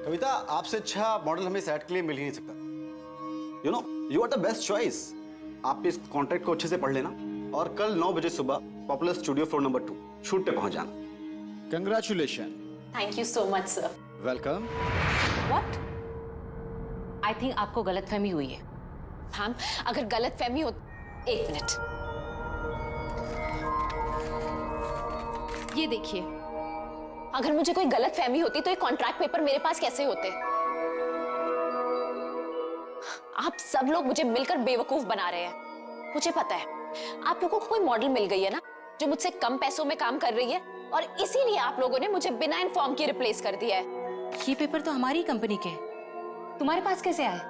कविता, आपसे अच्छा मॉडल हमें सेट के लिए मिल ही नहीं सकता। You know, you are the best choice. आप इस कॉन्ट्रैक्ट को अच्छे से पढ़ लेना और कल 9 बजे सुबह popular studio floor number 2 shoot पे पहुंच जाना। Congratulation. Thank you so much sir. Welcome. What? I think आपको गलतफहमी हुई है। मैम, अगर गलतफहमी हो, एक मिनट, ये देखिए, अगर मुझे कोई गलतफहमी होती तो ये कॉन्ट्रैक्ट पेपर मेरे पास कैसे होते? आप सब लोग मुझे मिलकर बेवकूफ बना रहे हैं। मुझे पता है आप लोगों को कोई मॉडल मिल गई है ना, जो मुझसे कम पैसों में काम कर रही है, और इसीलिए आप लोगों ने मुझे बिना इन्फॉर्म के रिप्लेस कर दिया है। ये पेपर तो हमारी कंपनी के हैं। तुम्हारे पास कैसे आए?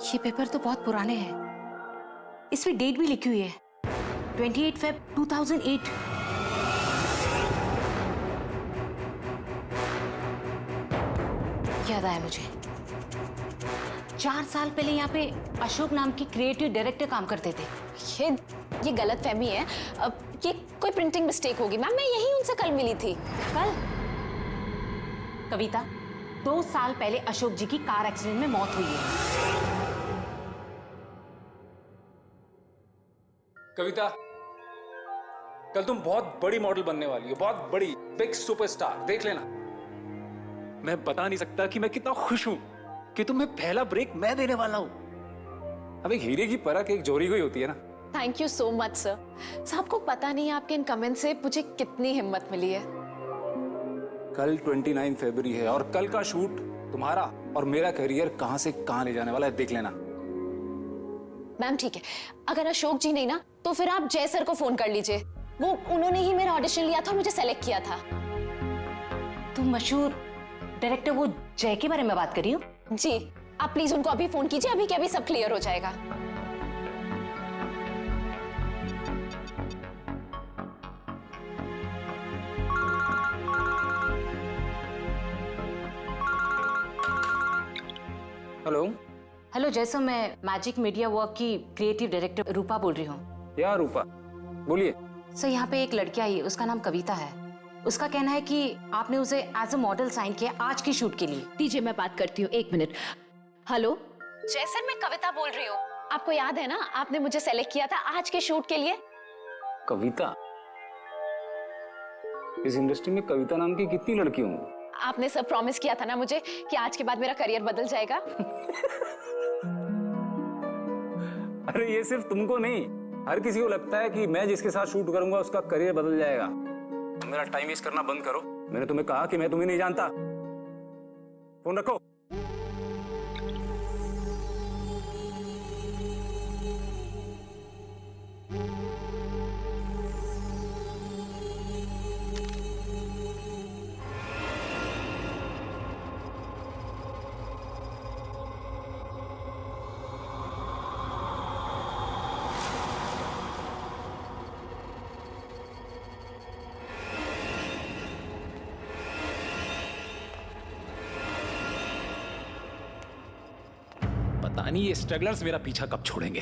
ये पेपर तो बहुत पुराने हैं। इसमें डेट भी लिखी हुई है, 28 फेब 2008। याद आया मुझे, 4 साल पहले यहाँ पे अशोक नाम की क्रिएटिव डायरेक्टर काम करते थे। ये गलतफहमी है। ये कोई प्रिंटिंग मिस्टेक होगी मैम, मैं यही उनसे कल मिली थी। कल? कविता, 2 साल पहले अशोक जी की कार एक्सीडेंट में मौत हुई है। कविता, कल तुम बहुत बड़ी मॉडल बनने वाली हो, बहुत बड़ी, बिग सुपरस्टार, देख लेना। मैं बता नहीं सकता कि मैं कितना खुश हूं कि तुम्हें पहला ब्रेक मैं देने वाला हूं। अब एक हीरे की परख एक जोरी को ही होती है ना। Thank you so much sir. आपको पता नहीं आपके इन कमेंट से मुझे कितनी हिम्मत मिली है। कल 29 फरवरी है और कल का शूट तुम्हारा और मेरा करियर कहां से कहां ले जाने वाला है, देख लेना। मैम ठीक है, अगर अशोक जी नहीं ना, तो फिर आप जय सर को फोन कर लीजिए। वो उन्होंने ही मेरा ऑडिशन लिया था और मुझे सेलेक्ट किया था। तुम मशहूर डायरेक्टर वो जय के बारे में बात कर रही हो? जी, आप प्लीज उनको अभी फोन कीजिए, अभी के अभी सब क्लियर हो जाएगा। हेलो। हेलो जय सर, मैं मैजिक मीडिया वर्क की क्रिएटिव डायरेक्टर रूपा बोल रही हूँ। या रूपा, बोलिए। सर यहाँ पे एक लड़की आई है, उसका नाम कविता है। उसका कहना है कि आपने उसे एज अ मॉडल साइन किया आज की शूट के लिए। दीजिए मैं बात करती हूँ, एक मिनट। हेलो जय सर, मैं कविता बोल रही हूँ। आपको याद है ना, आपने मुझे सेलेक्ट किया था आज के शूट के लिए। कविता? इस इंडस्ट्री में कविता नाम की कितनी लड़की होंगी? आपने सब प्रॉमिस किया था ना मुझे कि आज के बाद मेरा करियर बदल जाएगा। अरे ये सिर्फ तुमको नहीं, हर किसी को लगता है कि मैं जिसके साथ शूट करूंगा उसका करियर बदल जाएगा। मेरा टाइम वेस्ट करना बंद करो। मैंने तुम्हें कहा कि मैं तुम्हें नहीं जानता। फोन रखो। पता नहीं ये स्ट्रगलर्स मेरा पीछा कब छोड़ेंगे।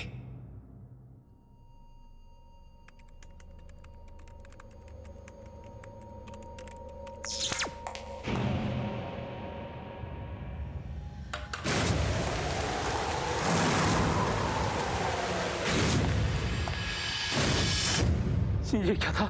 ये क्या था?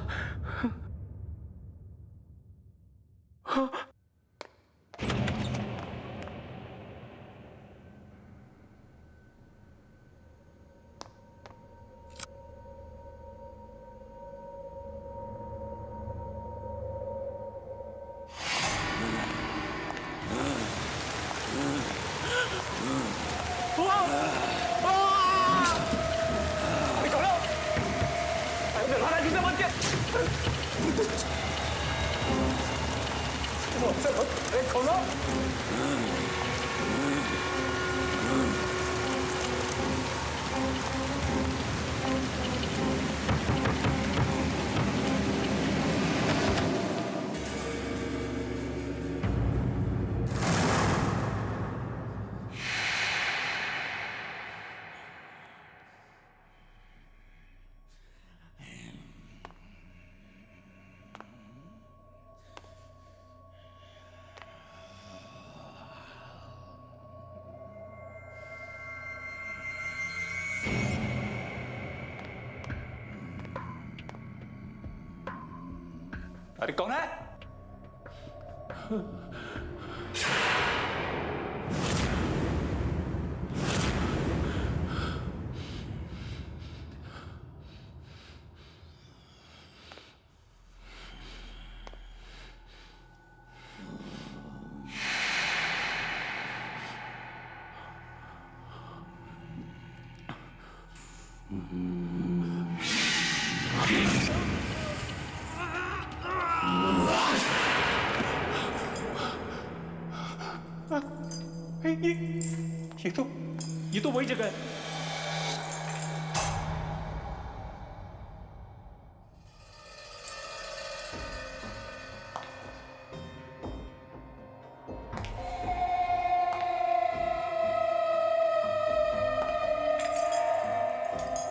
अरे कौन है? ये तो वही जगह है।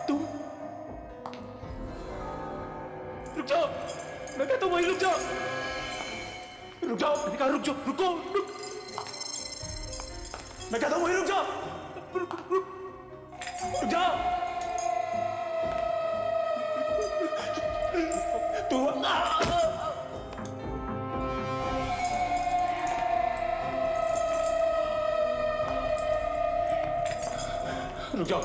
तुम रुक जाओ, मैं कहता हूं वहीं रुक जाओ, रुक जाओ, मैंने कहा रुक जाओ, रुक मैं कहता हूं वहीं रुक जाओ, रुक जाओ। तू रुक जाओ,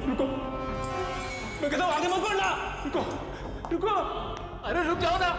रुको, मैं कहता हूं आगे मत बढ़ना, रुको रुको, अरे रुक जाओ ना।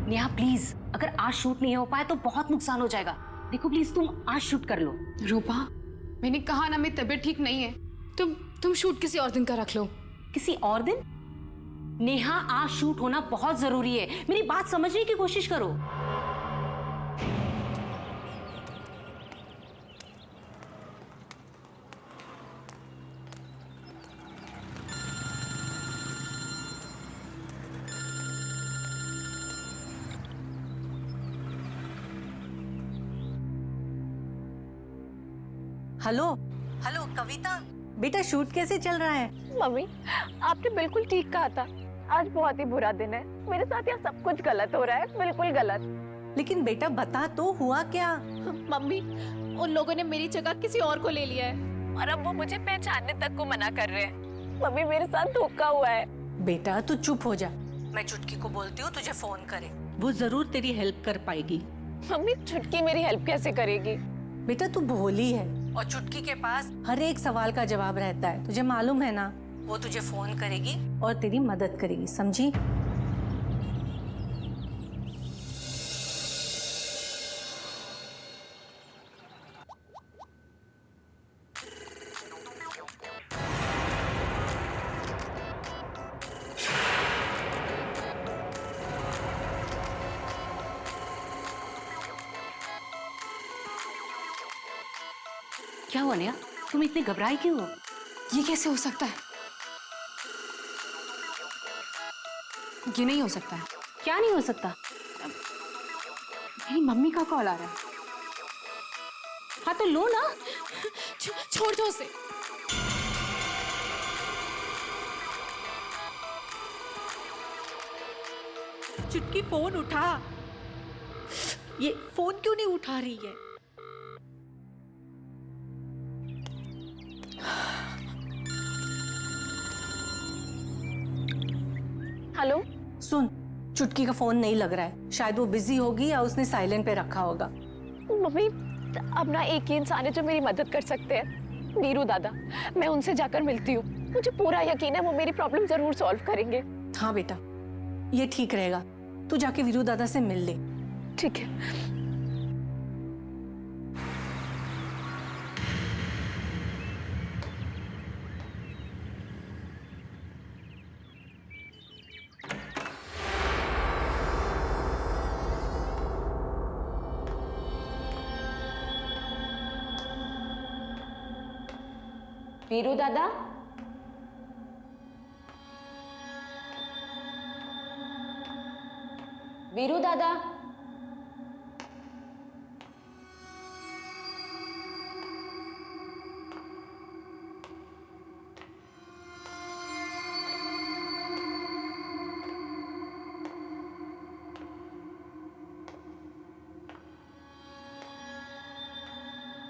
नेहा प्लीज, अगर आज शूट नहीं हो पाए तो बहुत नुकसान हो जाएगा। देखो प्लीज तुम आज शूट कर लो। रूपा, मैंने कहा ना मेरी तबीयत ठीक नहीं है। तुम शूट किसी और दिन का रख लो। किसी और दिन? नेहा आज शूट होना बहुत जरूरी है, मेरी बात समझने की कोशिश करो। हेलो हेलो कविता, बेटा शूट कैसे चल रहा है? मम्मी, आपने बिल्कुल ठीक कहा था। आज बहुत ही बुरा दिन है। मेरे साथ यहाँ सब कुछ गलत हो रहा है, बिल्कुल गलत। लेकिन बेटा बता तो हुआ क्या? मम्मी, उन लोगों ने मेरी जगह किसी और को ले लिया है और अब वो मुझे पहचानने तक को मना कर रहे हैं। मम्मी, मेरे साथ धोखा हुआ है। बेटा तू चुप हो जा, मैं चुटकी को बोलती हूँ तुझे फोन करे, वो जरूर तेरी हेल्प कर पाएगी। मम्मी, चुटकी मेरी हेल्प कैसे करेगी? बेटा तू भोली है और चुटकी के पास हर एक सवाल का जवाब रहता है, तुझे मालूम है ना। वो तुझे फोन करेगी और तेरी मदद करेगी, समझी? क्या हुआ नेहा, तुम इतनी घबराई क्यों हो? ये कैसे हो सकता है? ये नहीं हो सकता है। क्या नहीं हो सकता? मेरी मम्मी का कॉल आ रहा है। हाँ तो लो ना। छोड़ दो उसे। चुटकी फोन उठा। ये फोन क्यों नहीं उठा रही है? हेलो, सुन, चुटकी का फोन नहीं लग रहा है, शायद वो बिजी होगी या उसने साइलेंट पे रखा होगा। मम्मी, अब ना एक ही इंसान है जो मेरी मदद कर सकते हैं, वीरू दादा। मैं उनसे जाकर मिलती हूँ। मुझे पूरा यकीन है वो मेरी प्रॉब्लम जरूर सॉल्व करेंगे। हाँ बेटा, ये ठीक रहेगा। तू जाके वीरू दादा से मिल ले। ठीक है। वीरू दादा, वीरू दादा,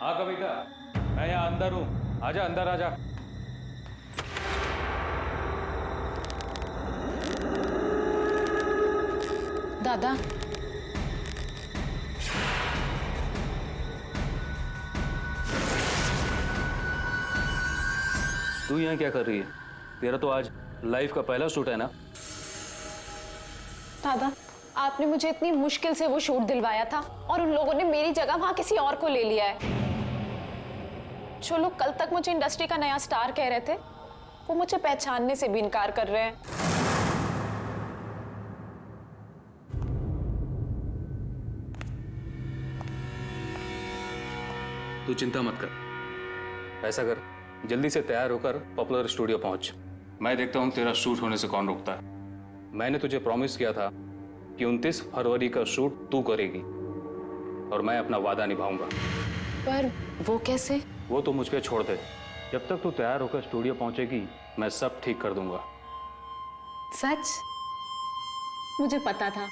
हाँ कविता, मैं यहाँ अंदर हूँ, आजा अंदर आजा। दादा, तू यहाँ क्या कर रही है? तेरा तो आज लाइफ का पहला शूट है ना? दादा, आपने मुझे इतनी मुश्किल से वो शूट दिलवाया था और उन लोगों ने मेरी जगह वहां किसी और को ले लिया है। जो लोग कल तक मुझे इंडस्ट्री का नया स्टार कह रहे थे, वो मुझे पहचानने से भी इनकार कर रहे हैं। तू चिंता मत कर। ऐसा कर, जल्दी से तैयार होकर पॉपुलर स्टूडियो पहुंच। मैं देखता हूं तेरा शूट होने से कौन रोकता है। मैंने तुझे प्रॉमिस किया था कि 29 फरवरी का शूट तू करेगी और मैं अपना वादा निभाऊंगा। पर वो कैसे? वो तो मुझ पे छोड़ दे। जब तक तू तैयार होकर स्टूडियो पहुंचेगी, मैं सब ठीक कर दूंगा। सच? मुझे पता था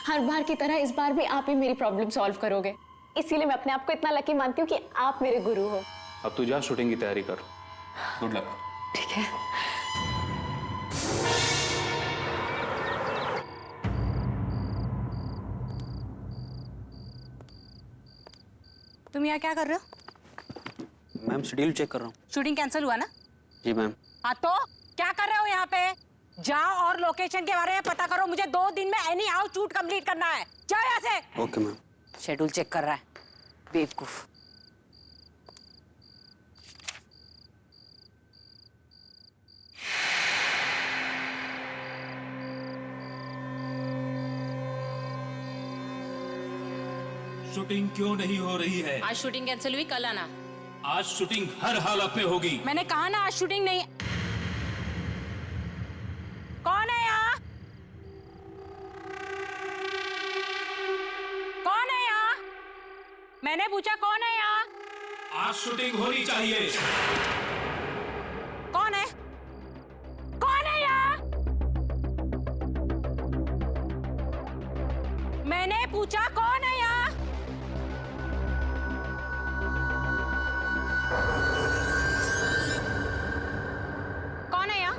हर बार की तरह इस बार भी आप ही मेरी प्रॉब्लम सॉल्व करोगे, इसीलिए मैं अपने आप को इतना लकी मानती हूँ कि आप मेरे गुरु हो। अब तू जा शूटिंग की तैयारी कर। Good luck. ठीक है। तुम यहाँ क्या कर रहे हो? मैम शेड्यूल चेक कर रहा हूँ। शूटिंग कैंसिल हुआ ना? जी मैम। हाँ तो क्या कर रहे हो यहाँ पे? जाओ और लोकेशन के बारे में पता करो। मुझे 2 दिन में एनी हाउ शूट कंप्लीट करना है। जाओ यहाँ से। Okay ma'am. शेड्यूल चेक कर रहा है, बेवकूफ। शूटिंग क्यों नहीं हो रही है? आज शूटिंग कैंसिल हुई, कल आना। आज शूटिंग हर हालत में होगी। मैंने कहा ना आज शूटिंग नहीं। कौन है यहाँ? कौन है यहाँ? मैंने पूछा कौन है यहाँ? आज शूटिंग होनी चाहिए। कौन है? कौन है यहाँ? मैंने पूछा कौन है यहाँ? कौन है यहाँ?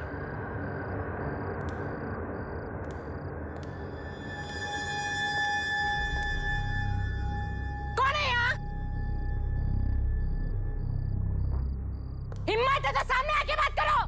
कौन है यहाँ? हिम्मत है तो सामने आके बात करो।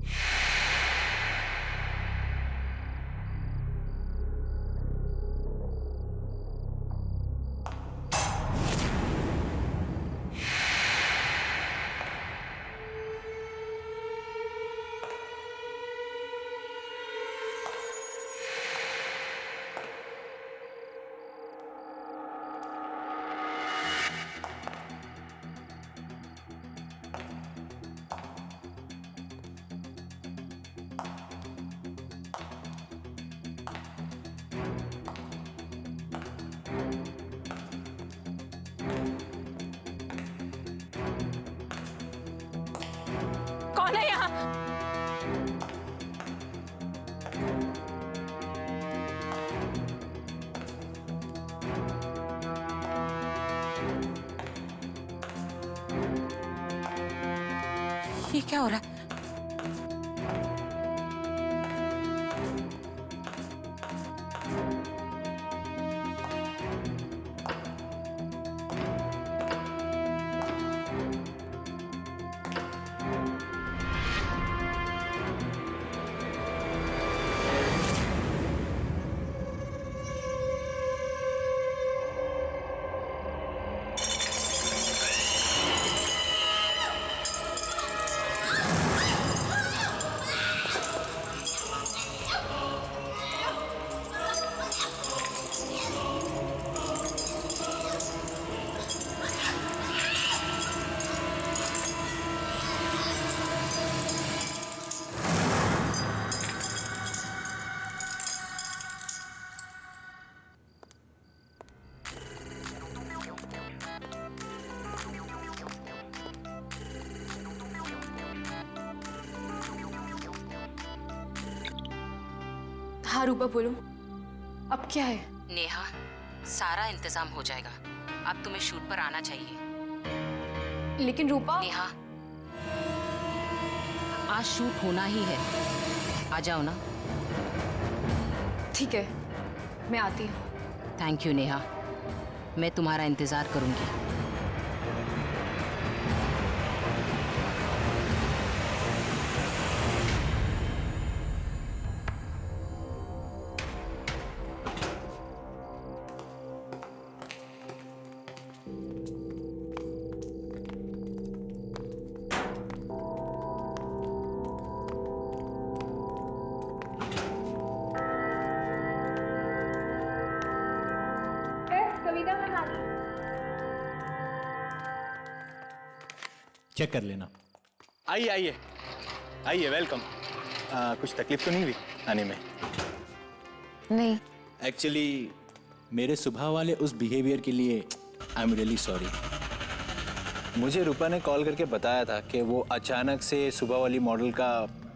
कौन है यहाँ? ये क्या हो रहा है? हाँ रूपा बोलो, अब क्या है? नेहा, सारा इंतजाम हो जाएगा, अब तुम्हें शूट पर आना चाहिए। लेकिन रूपा, नेहा, आज शूट होना ही है, आ जाओ ना। ठीक है, मैं आती हूँ। थैंक यू नेहा, मैं तुम्हारा इंतजार करूंगी। चेक कर लेना। आइए आइए आइए, वेलकम। कुछ तकलीफ तो नहीं हुई आने में? नहीं। एक्चुअली मेरे सुबह वाले उस बिहेवियर के लिए आई एम रियली सॉरी। मुझे रूपा ने कॉल करके बताया था कि वो अचानक से सुबह वाली मॉडल का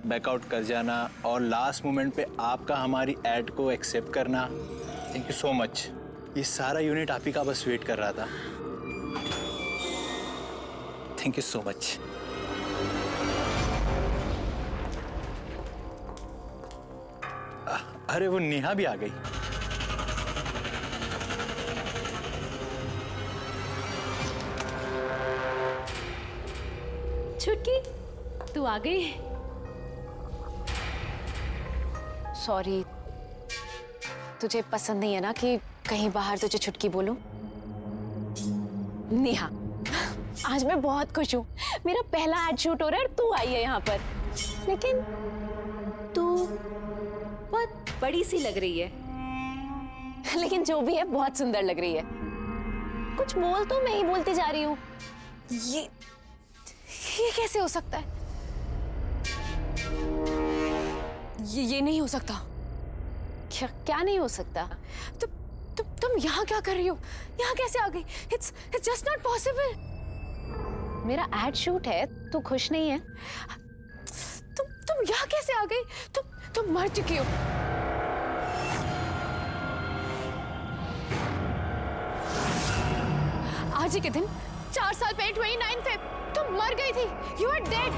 बैकआउट कर जाना और लास्ट मोमेंट पे आपका हमारी ऐड को एक्सेप्ट करना, थैंक यू सो मच। ये सारा यूनिट आप ही का बस वेट कर रहा था। Thank you so much. अरे वो नेहा भी आ गई। छुटकी, तू आ गई? सॉरी, तुझे पसंद नहीं है ना कि कहीं बाहर तुझे छुटकी बोलूं? नेहा, आज मैं बहुत खुश हूँ। मेरा पहला एड शूट हो रहा है और तू आई है यहाँ पर। लेकिन तू बहुत बड़ी सी लग रही है। लेकिन जो भी है बहुत सुंदर लग रही है। कुछ बोल तो मैं ही बोलती जा रही हूँ। ये कैसे हो सकता है? ये नहीं हो सकता। क्या नहीं हो सकता? तुम यहाँ क्या कर रही हो? यहाँ कैसे आ गई? It's just not possible. मेरा एड शूट है, तू खुश नहीं है? तुम यहाँ कैसे आ गई? तुम मर चुकी हो। आज ही के दिन 4 साल पहले 29 फेब तुम मर गई थी। You are dead.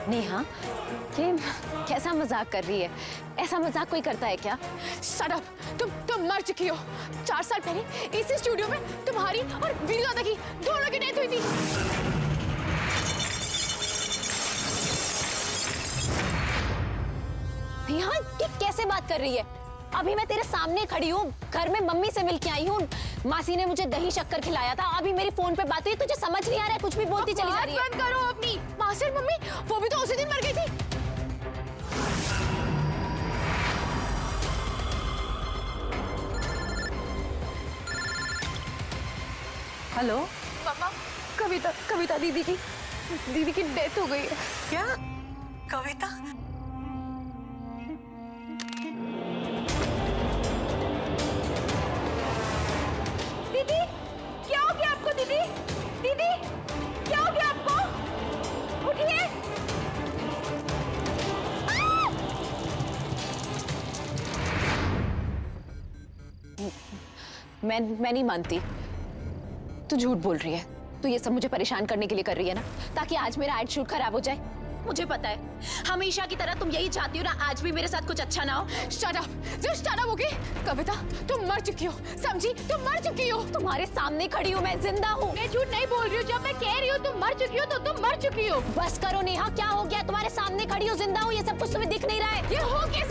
नेहा, ये कैसा मजाक कर रही है? ऐसा मजाक कोई करता है क्या? Shut up. तुम मर चुकी हो। 4 साल पहले इसी स्टूडियो में तुम्हारी और वीरदादा की दोनों की डेथ हुई थी। नेहा, ये कैसे बात कर रही है? अभी मैं तेरे सामने खड़ी हूँ, घर में मम्मी से मिलके आई हूँ। मासी ने मुझे दही शक्कर खिलाया था। अभी मेरी फोन पे बात हुई, तुझे समझ नहीं आ रहा है? कुछ भी बोलती चली जा रही है। बंद करो अपनी। मासी और मम्मी, वो भी तो उसी दिन मर गई थी। हेलो, मम्मा, कविता दीदी की डेथ हो गई है। क्या? कविता? दीदी, क्या हो गया आपको? दीदी, क्या हो गया आपको? उठिए। मैं नहीं मानती। तू झूठ बोल रही है। तू ये सब मुझे परेशान करने के लिए कर रही है ना, ताकि आज मेरा एड शूट खराब हो जाए। मुझे पता है, हमेशा की तरह तुम यही चाहती हो ना, आज भी मेरे साथ कुछ अच्छा ना हो। Shut up, just shut up, okay? कविता, तुम मर चुकी हो, समझी? तुम मर चुकी हो। तुम्हारे सामने खड़ी हूँ, मैं जिंदा हूँ। मैं झूठ नहीं बोल रही हूँ। जब मैं कह रही हूँ तुम मर चुकी हो तो तुम मर चुकी हो। बस करो नेहा, क्या हो गया? तुम्हारे सामने खड़ी हूँ, जिंदा हूँ, ये सब कुछ तुम्हें दिख नहीं रहा है? ये हो कैसे